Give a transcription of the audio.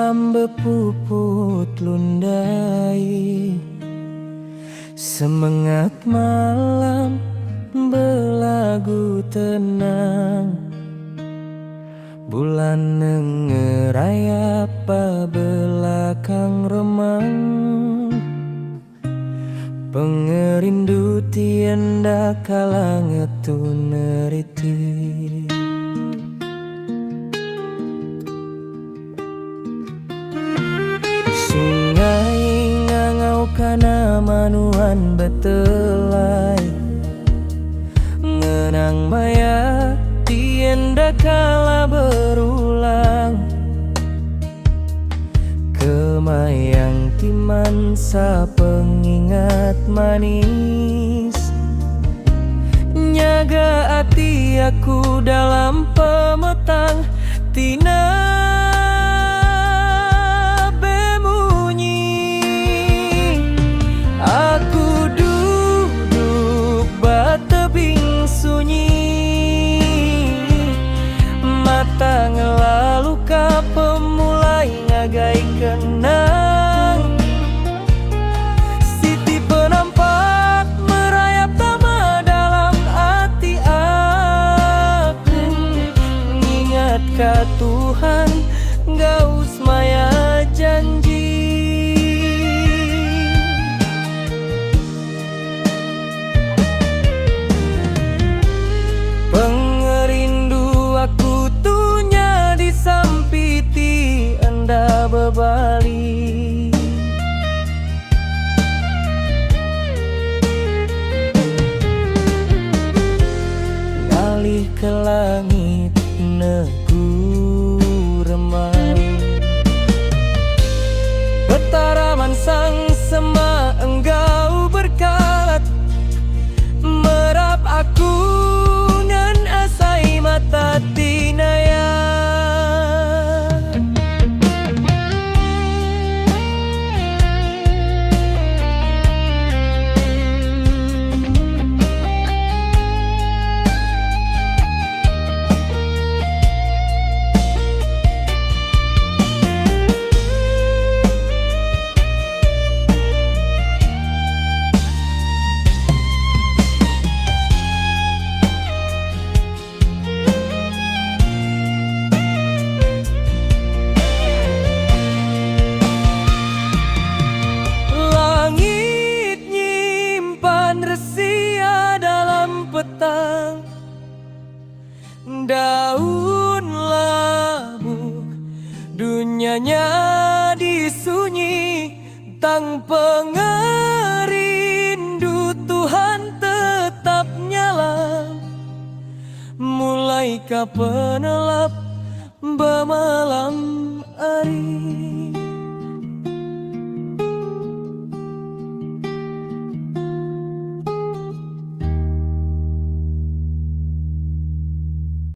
malam bepuput lundai, semangat malam belagu tenang. Bulan nengeraya pa belakang remang, pengerindu tienda kalang etu neriti. Sungai ngangau kana manuan betelai, ngenang maya tienda kala berulang. Kemayang timansa pengingat manis, nyaga hati aku dalam pemetang tina bemunyi. Aku duduk batebing sunyi, mata ngelalu ka pemulai ngagai kenang. Siti penampak merayap tama dalam hati aku, ngingat ka Tuhan gaus maya janji. Pengerindu aku tunya disampiti anda bebali. Ngalih ke langit negu remang, petaraman sang sema enggau berkalat, merap aku ngan asai mata tinaya. Petang daun labu, dunianya disunyi, tang pengerindu Tuhan tetap nyala. Mulai ka penelap bemalam hari.